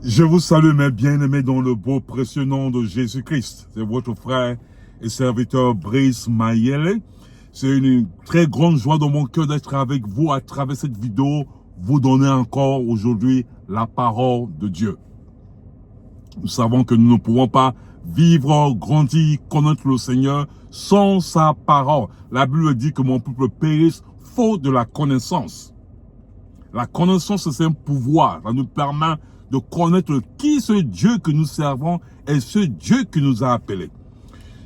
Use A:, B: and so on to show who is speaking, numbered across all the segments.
A: Je vous salue mes bien-aimés dans le beau précieux nom de Jésus-Christ. C'est votre frère et serviteur Brice Mayele. C'est une très grande joie dans mon cœur d'être avec vous à travers cette vidéo, vous donner encore aujourd'hui la parole de Dieu. Nous savons que nous ne pouvons pas vivre, grandir, connaître le Seigneur sans sa parole. La Bible dit que mon peuple périsse faute de la connaissance. La connaissance, c'est un pouvoir. Ça nous permet de connaître qui ce Dieu que nous servons et ce Dieu qui nous a appelés.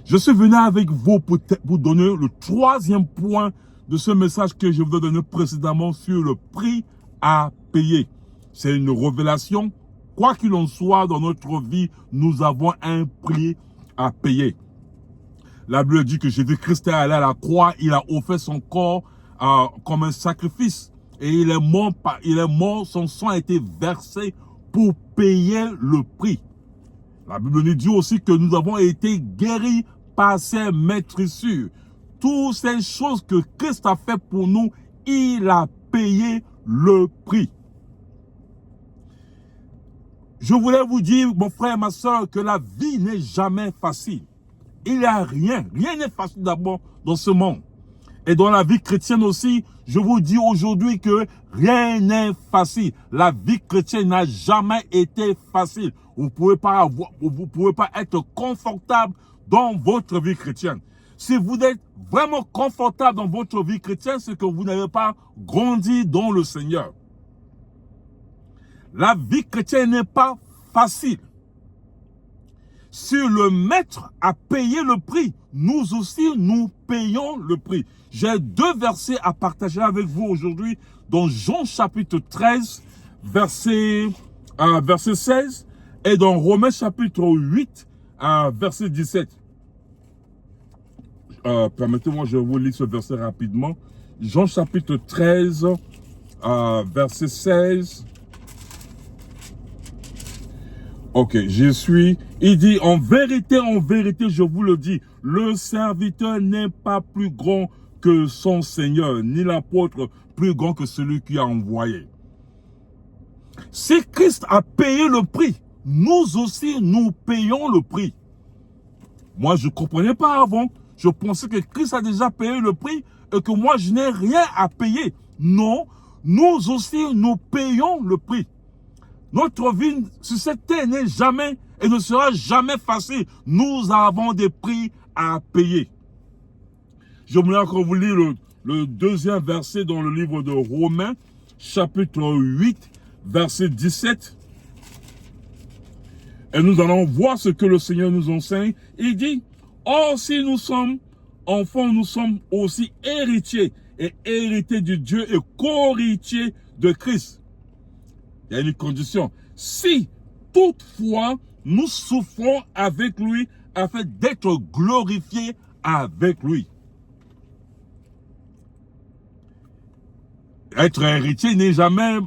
A: Je suis venu avec vous pour vous donner le troisième point de ce message que je vous ai donné précédemment sur le prix à payer. C'est une révélation. Quoi qu'il en soit dans notre vie, nous avons un prix à payer. La Bible dit que Jésus-Christ est allé à la croix, il a offert son corps comme un sacrifice. Et il est mort, son sang a été versé pour payer le prix. La Bible nous dit aussi que nous avons été guéris par ses maîtrissures. Toutes ces choses que Christ a fait pour nous, il a payé le prix. Je voulais vous dire, mon frère et ma soeur, que la vie n'est jamais facile. Il n'y a rien n'est facile d'abord dans ce monde. Et dans la vie chrétienne aussi, je vous dis aujourd'hui que rien n'est facile. La vie chrétienne n'a jamais été facile. Vous pouvez pas être confortable dans votre vie chrétienne. Si vous êtes vraiment confortable dans votre vie chrétienne, c'est que vous n'avez pas grandi dans le Seigneur. La vie chrétienne n'est pas facile. Si le maître a payé le prix, nous aussi, nous payons le prix. J'ai deux versets à partager avec vous aujourd'hui, dans Jean chapitre 13, verset 16, et dans Romains chapitre 8, verset 17. Permettez-moi, je vous lis ce verset rapidement. Jean chapitre 13, verset 16. Ok, il dit, en vérité, je vous le dis, le serviteur n'est pas plus grand que son Seigneur, ni l'apôtre plus grand que celui qui a envoyé. Si Christ a payé le prix, nous aussi, nous payons le prix. Moi, je ne comprenais pas avant. Je pensais que Christ a déjà payé le prix et que moi, je n'ai rien à payer. Non, nous aussi, nous payons le prix. Notre vie sur cette terre n'est jamais et ne sera jamais facile. Nous avons des prix à payer. Je voulais encore vous lire le deuxième verset dans le livre de Romains, chapitre 8, verset 17. Et nous allons voir ce que le Seigneur nous enseigne. Il dit, or si nous sommes enfants, nous sommes aussi héritiers et héritiers de Dieu et co-héritiers de Christ. Il y a une condition. Si toutefois nous souffrons avec lui afin d'être glorifiés avec lui. Être héritier n'est jamais...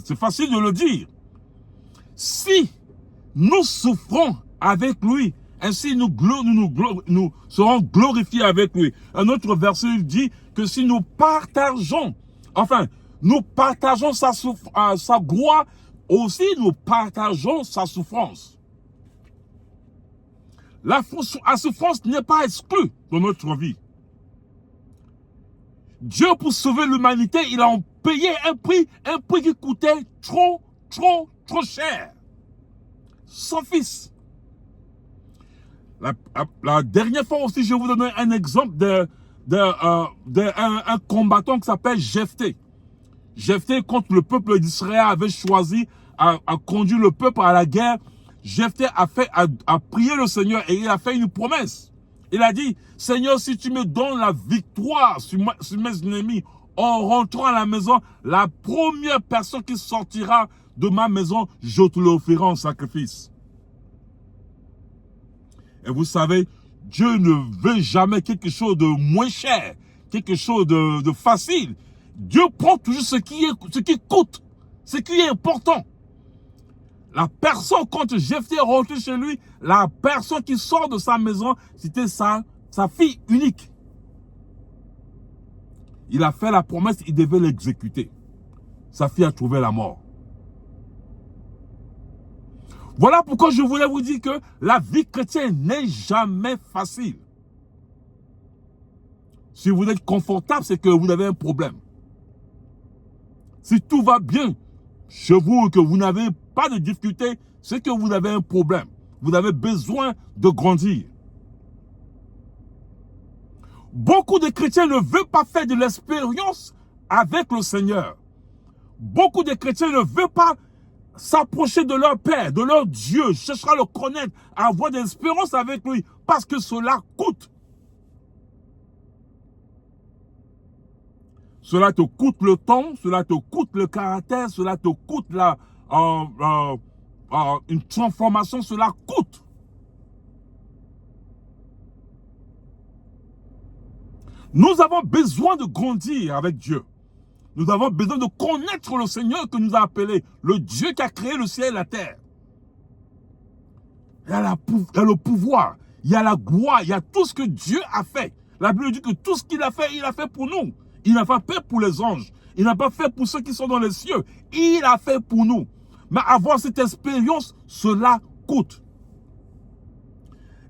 A: c'est facile de le dire. Si nous souffrons avec lui, ainsi nous serons glorifiés avec lui. Un autre verset dit que si nous partageons sa gloire, aussi nous partageons sa souffrance. La souffrance n'est pas exclue dans notre vie. Dieu, pour sauver l'humanité, il a payé un prix qui coûtait trop cher. Son fils. La dernière fois aussi, je vais vous donner un exemple d'un combattant qui s'appelle Jephthé. Jephthé, quand le peuple d'Israël avait choisi à conduire le peuple à la guerre, Jephthé a prié le Seigneur et il a fait une promesse. Il a dit, Seigneur, si tu me donnes la victoire sur mes ennemis, en rentrant à la maison, la première personne qui sortira de ma maison, je te l'offrirai en sacrifice. Et vous savez, Dieu ne veut jamais quelque chose de moins cher, quelque chose de facile. Dieu prend toujours ce qui coûte, ce qui est important. La personne, quand Jephthé est rentré chez lui, la personne qui sort de sa maison, c'était sa fille unique. Il a fait la promesse, il devait l'exécuter. Sa fille a trouvé la mort. Voilà pourquoi je voulais vous dire que la vie chrétienne n'est jamais facile. Si vous êtes confortable, c'est que vous avez un problème. Si tout va bien chez vous et que vous n'avez pas de difficulté, c'est que vous avez un problème. Vous avez besoin de grandir. Beaucoup de chrétiens ne veulent pas faire de l'expérience avec le Seigneur. Beaucoup de chrétiens ne veulent pas s'approcher de leur Père, de leur Dieu, chercher à le connaître, à avoir des espérances avec lui, parce que cela coûte. Cela te coûte le temps, cela te coûte le caractère, cela te coûte une transformation, cela coûte. Nous avons besoin de grandir avec Dieu. Nous avons besoin de connaître le Seigneur que nous a appelé, le Dieu qui a créé le ciel et la terre. Il y a le pouvoir, il y a la gloire, il y a tout ce que Dieu a fait. La Bible dit que tout ce qu'il a fait pour nous. Il n'a pas fait pour les anges. Il n'a pas fait pour ceux qui sont dans les cieux. Il a fait pour nous. Mais avoir cette expérience, cela coûte.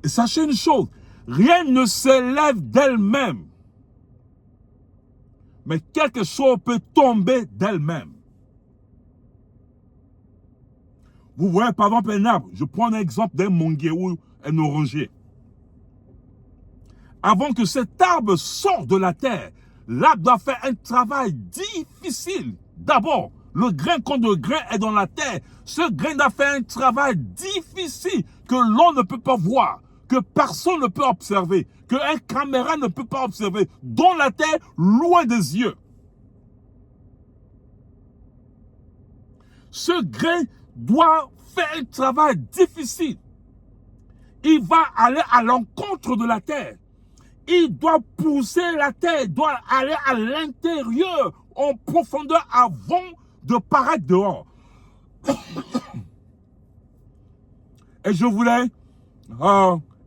A: Et sachez une chose, rien ne s'élève d'elle-même. Mais quelque chose peut tomber d'elle-même. Vous voyez par exemple un arbre. Je prends un exemple d'un manguier ou un oranger. Avant que cet arbre sorte de la terre, l'arbre doit faire un travail difficile. D'abord, le grain, quand le grain est dans la terre, ce grain doit faire un travail difficile que l'on ne peut pas voir, que personne ne peut observer, qu'un caméra ne peut pas observer, dans la terre, loin des yeux. Ce grain doit faire un travail difficile. Il va aller à l'encontre de la terre. Il doit pousser la terre, il doit aller à l'intérieur, en profondeur, avant de paraître dehors. Et je voulais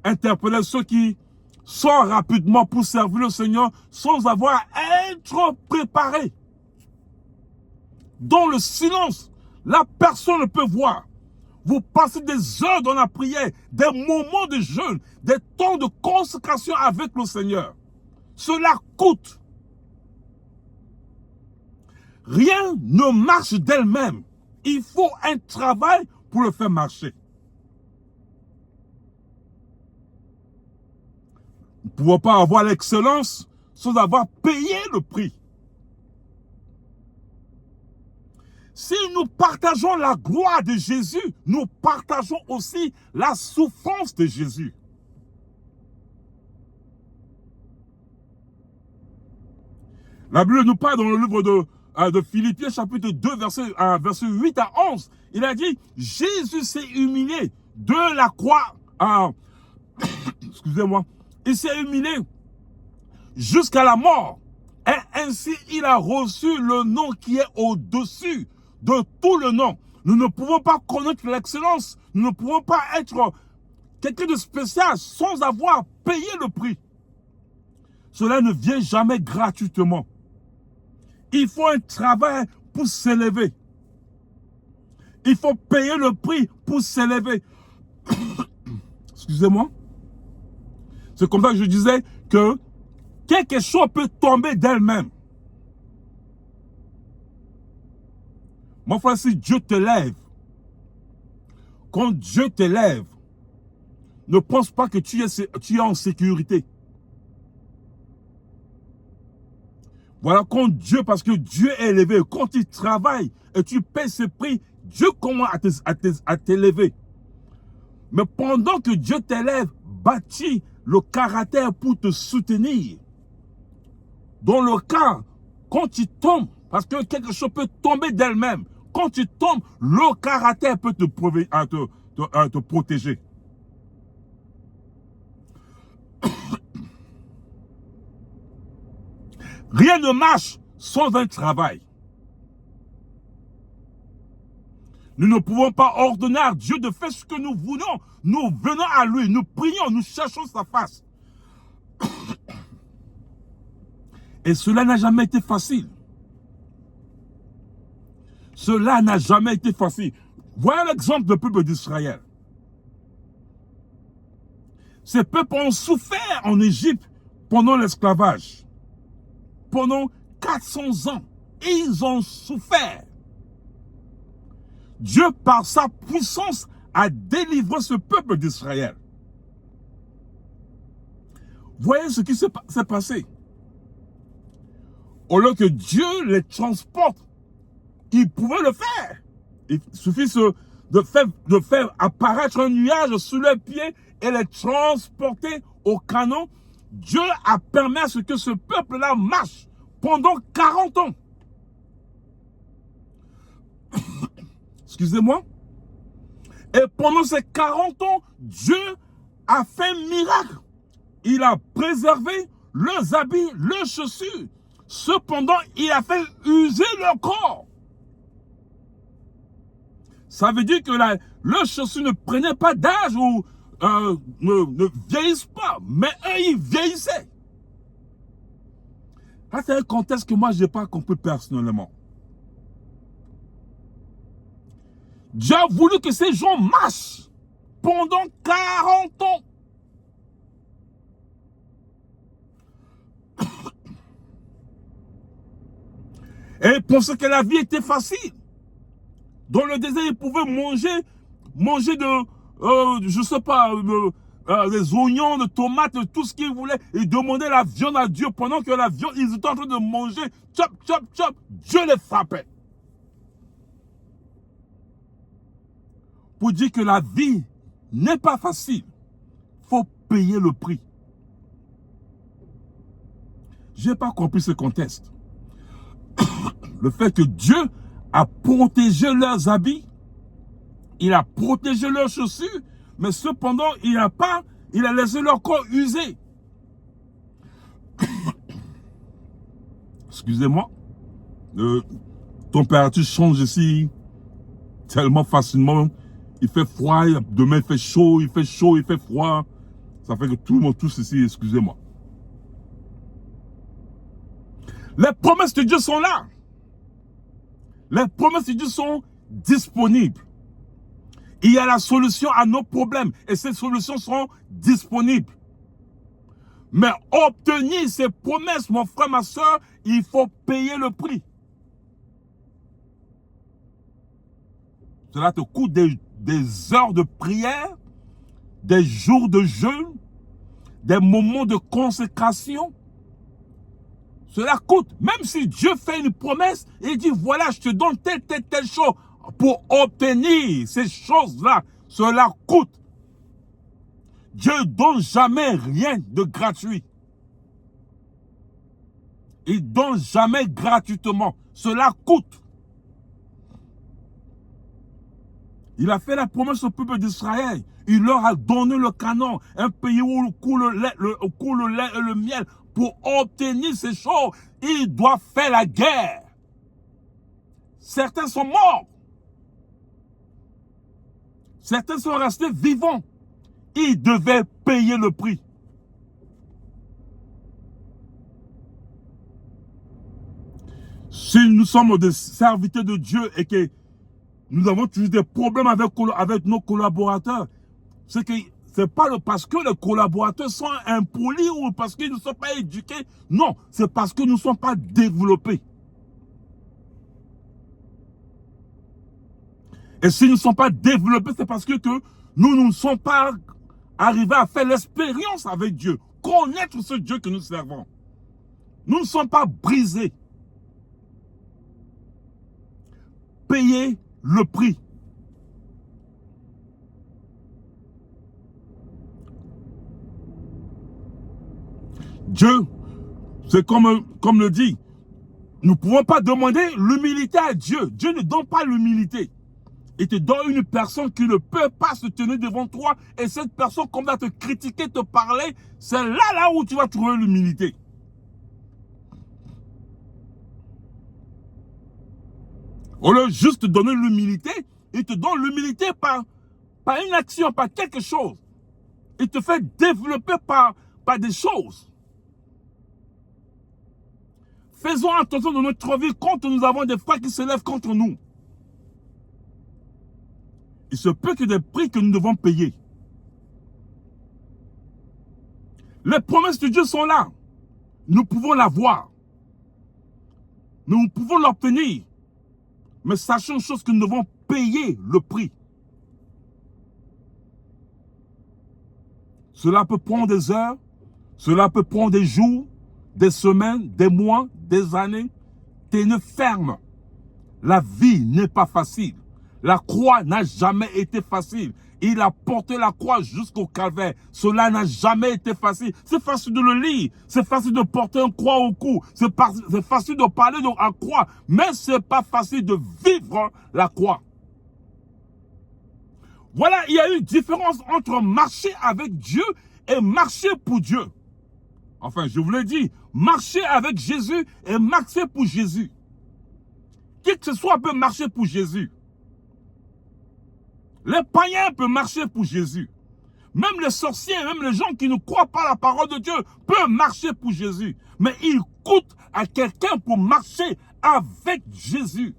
A: interpeller ceux qui sortent rapidement pour servir le Seigneur sans avoir à être préparés. Dans le silence, la personne ne peut voir. Vous passez des heures dans la prière, des moments de jeûne, des temps de consécration avec le Seigneur. Cela coûte. Rien ne marche d'elle-même. Il faut un travail pour le faire marcher. Nous ne pouvons pas avoir l'excellence sans avoir payé le prix. Si nous partageons la gloire de Jésus, nous partageons aussi la souffrance de Jésus. La Bible nous parle dans le livre de Philippiens, chapitre 2, verset 8 à 11. Il a dit, Jésus s'est humilié de la croix. Excusez-moi. Il s'est humilié jusqu'à la mort. Et ainsi, il a reçu le nom qui est au-dessus de tout le nom. Nous ne pouvons pas connaître l'excellence. Nous ne pouvons pas être quelqu'un de spécial sans avoir payé le prix. Cela ne vient jamais gratuitement. Il faut un travail pour s'élever. Il faut payer le prix pour s'élever. Excusez-moi. C'est comme ça que je disais que quelque chose peut tomber d'elle-même. Mon frère, si Dieu te lève, quand Dieu te lève, ne pense pas que tu es en sécurité. Voilà, quand Dieu, parce que Dieu est élevé, quand il travaille et tu paies ce prix, Dieu commence à t'élever. Mais pendant que Dieu t'élève, bâtis le caractère pour te soutenir. Dans le cas, quand tu tombes, parce que quelque chose peut tomber d'elle-même, quand tu tombes, le caractère peut te protéger. Rien ne marche sans un travail. Nous ne pouvons pas ordonner à Dieu de faire ce que nous voulons. Nous venons à lui, nous prions, nous cherchons sa face. Et cela n'a jamais été facile. Cela n'a jamais été facile. Voilà l'exemple du peuple d'Israël. Ces peuples ont souffert en Égypte pendant l'esclavage. Pendant 400 ans. Ils ont souffert. Dieu, par sa puissance, a délivré ce peuple d'Israël. Voyez ce qui s'est passé. Au lieu que Dieu les transporte, il pouvait le faire. Il suffit de faire apparaître un nuage sous leurs pieds et les transporter au Canaan. Dieu a permis à ce que ce peuple-là marche pendant 40 ans. Excusez-moi. Et pendant ces 40 ans, Dieu a fait un miracle. Il a préservé leurs habits, leurs chaussures. Cependant, il a fait user leur corps. Ça veut dire que leurs chaussures ne prenaient pas d'âge ou ne vieillissent pas. Mais eux, ils vieillissaient. Ça, c'est un contexte que moi, je n'ai pas compris personnellement. Dieu a voulu que ces gens marchent pendant 40 ans. Et ils pensaient que la vie était facile. Dans le désert, ils pouvaient manger je ne sais pas, des oignons, des tomates, tout ce qu'ils voulaient. Ils demandaient la viande à Dieu. Pendant que la viande, ils étaient en train de manger, chop, chop, chop, Dieu les frappait. Pour dire que la vie n'est pas facile. Il faut payer le prix. Je n'ai pas compris ce contexte. Le fait que Dieu a protégé leurs habits, il a protégé leurs chaussures, mais cependant, il a laissé leur corps usé. Excusez-moi, la température change ici tellement facilement. Il fait froid, demain il fait chaud, il fait chaud, il fait froid. Ça fait que tout le monde tousse ici, excusez-moi. Les promesses de Dieu sont là. Les promesses de Dieu sont disponibles. Il y a la solution à nos problèmes et ces solutions seront disponibles. Mais obtenir ces promesses, mon frère, ma soeur, il faut payer le prix. Cela te coûte des heures de prière, des jours de jeûne, des moments de consécration. Cela coûte. Même si Dieu fait une promesse, il dit, voilà, je te donne telle chose. Pour obtenir ces choses-là, cela coûte. Dieu ne donne jamais rien de gratuit. Il ne donne jamais gratuitement. Cela coûte. Il a fait la promesse au peuple d'Israël. Il leur a donné le Canaan, un pays où coule le lait et le miel. Pour obtenir ces choses, il doit faire la guerre. Certains sont morts. Certains sont restés vivants. Ils devaient payer le prix. Si nous sommes des serviteurs de Dieu et que nous avons toujours des problèmes avec nos collaborateurs, c'est que c'est pas parce que les collaborateurs sont impolis ou parce qu'ils ne sont pas éduqués. Non, c'est parce que nous ne sommes pas développés. Et s'ils ne sont pas développés, c'est parce que nous ne sommes pas arrivés à faire l'expérience avec Dieu. Connaître ce Dieu que nous servons. Nous ne sommes pas brisés. Payer le prix. Dieu, c'est comme le dit, nous ne pouvons pas demander l'humilité à Dieu. Dieu ne donne pas l'humilité. Il te donne une personne qui ne peut pas se tenir devant toi et cette personne, comme va te critiquer, te parler, c'est là où tu vas trouver l'humilité. Au lieu de juste te donner l'humilité, il te donne l'humilité par une action, par quelque chose. Il te fait développer par des choses. Faisons attention dans notre vie quand nous avons des frères qui se lèvent contre nous. il se peut qu'il y ait des prix que nous devons payer. Les promesses de Dieu sont là. Nous pouvons l'avoir. Nous pouvons l'obtenir. Mais sachons une chose, que nous devons payer le prix. Cela peut prendre des heures, cela peut prendre des jours, des semaines, des mois, des années. Tenez ferme. La vie n'est pas facile. La croix n'a jamais été facile. Il a porté la croix jusqu'au calvaire. Cela n'a jamais été facile. C'est facile de le lire. C'est facile de porter une croix au cou. C'est facile de parler de la croix. Mais ce n'est pas facile de vivre la croix. Voilà, il y a une différence entre marcher avec Dieu et marcher pour Dieu. Enfin, je vous l'ai dit, marcher avec Jésus et marcher pour Jésus. Qui que ce soit peut marcher pour Jésus. Les païens peuvent marcher pour Jésus. Même les sorciers, même les gens qui ne croient pas à la parole de Dieu peuvent marcher pour Jésus. Mais il coûte à quelqu'un pour marcher avec Jésus.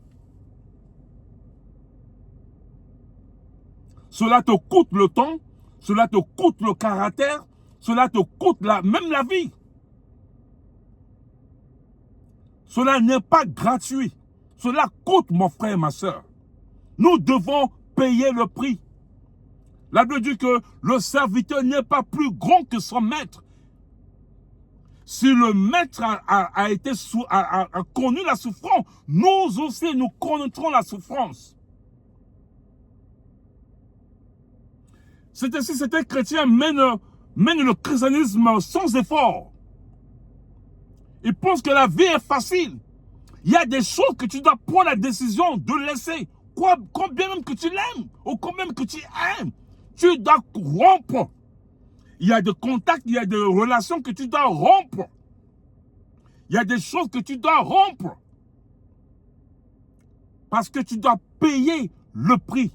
A: Cela te coûte le temps, cela te coûte le caractère, cela te coûte même la vie. Cela n'est pas gratuit. Cela coûte, mon frère et ma soeur. Nous devons payer le prix. La Bible dit que le serviteur n'est pas plus grand que son maître. Si le maître a connu la souffrance, nous aussi nous connaîtrons la souffrance. C'est ainsi, certains chrétiens mènent le christianisme sans effort. Ils pensent que la vie est facile. Il y a des choses que tu dois prendre la décision de laisser. Combien même que tu l'aimes, ou combien même que tu aimes, tu dois rompre. Il y a des contacts, il y a des relations que tu dois rompre. Il y a des choses que tu dois rompre. Parce que tu dois payer le prix.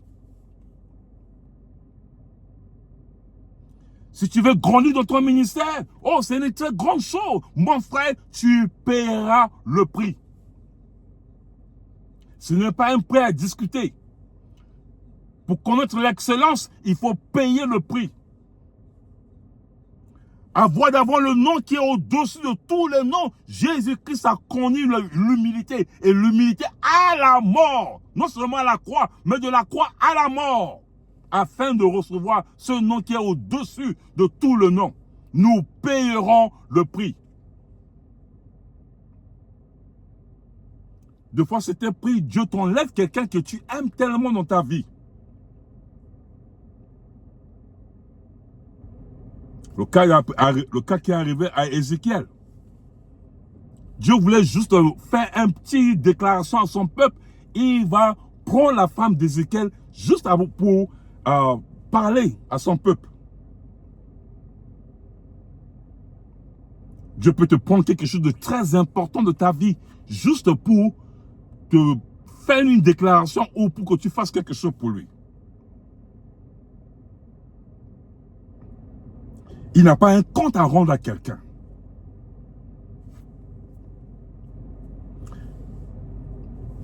A: Si tu veux grandir dans ton ministère, oh, c'est une très grande chose. Mon frère, tu paieras le prix. Ce n'est pas un prix à discuter. Pour connaître l'excellence, il faut payer le prix. Avoir d'avoir le nom qui est au-dessus de tous les noms, Jésus-Christ a connu l'humilité. Et l'humilité à la mort. Non seulement à la croix, mais de la croix à la mort. Afin de recevoir ce nom qui est au-dessus de tout le nom. Nous payerons le prix. Des fois, c'est un prix. Dieu t'enlève quelqu'un que tu aimes tellement dans ta vie. Le cas qui est arrivé à Ézéchiel. Dieu voulait juste faire une petite déclaration à son peuple. Il va prendre la femme d'Ézéchiel juste pour parler à son peuple. Dieu peut te prendre quelque chose de très important de ta vie juste pour te faire une déclaration ou pour que tu fasses quelque chose pour lui. Il n'a pas un compte à rendre à quelqu'un.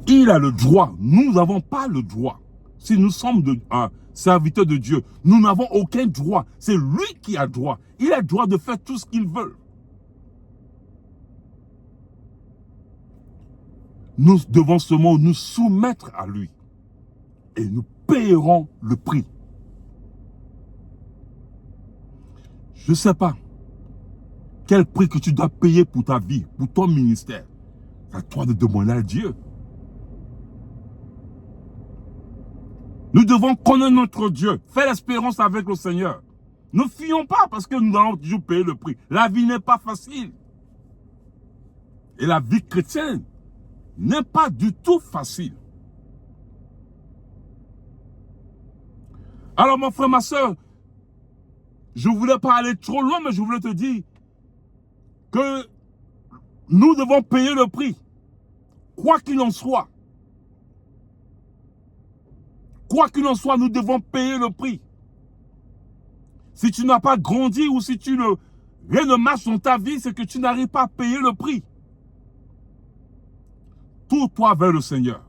A: Il a le droit. Nous n'avons pas le droit. Si nous sommes serviteurs de Dieu, nous n'avons aucun droit. C'est lui qui a le droit. Il a le droit de faire tout ce qu'il veut. Nous devons seulement nous soumettre à lui. Et nous payerons le prix. Je ne sais pas quel prix que tu dois payer pour ta vie, pour ton ministère. C'est à toi de demander à Dieu. Nous devons connaître notre Dieu, faire l'espérance avec le Seigneur. Ne fuyons pas parce que nous allons toujours payer le prix. La vie n'est pas facile. Et la vie chrétienne n'est pas du tout facile. Alors mon frère, ma soeur, je ne voulais pas aller trop loin, mais je voulais te dire que nous devons payer le prix. Quoi qu'il en soit. Quoi qu'il en soit, nous devons payer le prix. Si tu n'as pas grandi ou si rien ne marche dans ta vie, c'est que tu n'arrives pas à payer le prix. Tourne-toi vers le Seigneur.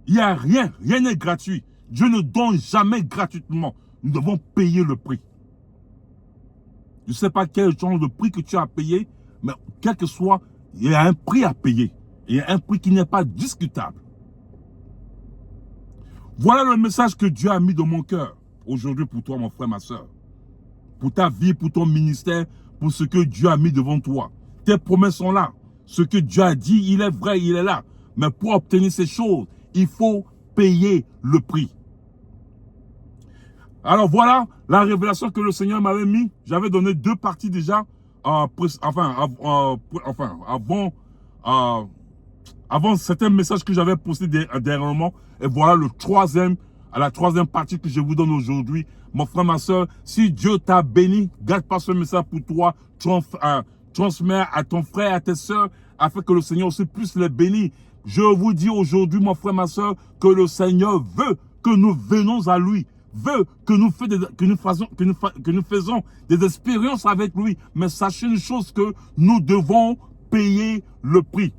A: Il n'y a rien, rien n'est gratuit. Dieu ne donne jamais gratuitement. Nous devons payer le prix. Je ne sais pas quel genre de prix que tu as payé, mais quel que soit, il y a un prix à payer. Il y a un prix qui n'est pas discutable. Voilà le message que Dieu a mis dans mon cœur aujourd'hui pour toi, mon frère, ma soeur. Pour ta vie, pour ton ministère, pour ce que Dieu a mis devant toi. Tes promesses sont là. Ce que Dieu a dit, il est vrai, il est là. Mais pour obtenir ces choses, il faut payer le prix. Alors voilà la révélation que le Seigneur m'avait mis. J'avais donné 2 parties déjà, avant certains messages que j'avais postés dernièrement. Et voilà la troisième partie que je vous donne aujourd'hui. Mon frère, ma soeur, si Dieu t'a béni, garde pas ce message pour toi, transmets à ton frère, à tes soeurs, afin que le Seigneur aussi puisse les bénir. Je vous dis aujourd'hui, mon frère, ma soeur, que le Seigneur veut que nous venons à lui, veut que nous faisons des expériences avec lui. Mais sachez une chose, que nous devons payer le prix.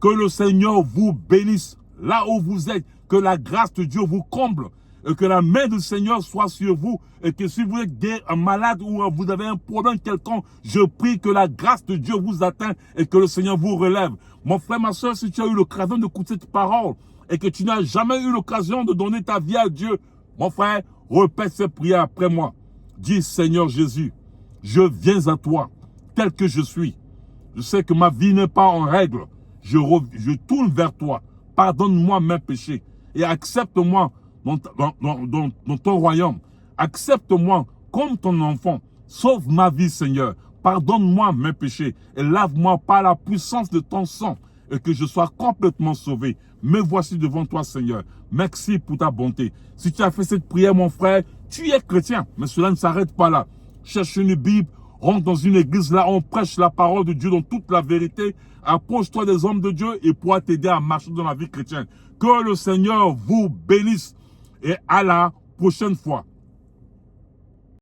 A: Que le Seigneur vous bénisse là où vous êtes, que la grâce de Dieu vous comble, et que la main du Seigneur soit sur vous, et que si vous êtes un malade ou vous avez un problème quelconque, je prie que la grâce de Dieu vous atteigne et que le Seigneur vous relève. Mon frère, ma soeur, si tu as eu l'occasion d'écouter cette parole et que tu n'as jamais eu l'occasion de donner ta vie à Dieu, mon frère, répète cette prière après moi. Dis, Seigneur Jésus, je viens à toi tel que je suis. Je sais que ma vie n'est pas en règle. Je tourne vers toi. Pardonne-moi mes péchés et accepte-moi dans ton royaume. Accepte-moi comme ton enfant. Sauve ma vie, Seigneur. Pardonne-moi mes péchés et lave-moi par la puissance de ton sang et que je sois complètement sauvé. Me voici devant toi, Seigneur. Merci pour ta bonté. Si tu as fait cette prière, mon frère, tu es chrétien, mais cela ne s'arrête pas là. Cherche une Bible, rentre dans une église, là on prêche la parole de Dieu dans toute la vérité. Approche-toi des hommes de Dieu et pourra t'aider à marcher dans la vie chrétienne. Que le Seigneur vous bénisse et à la prochaine fois.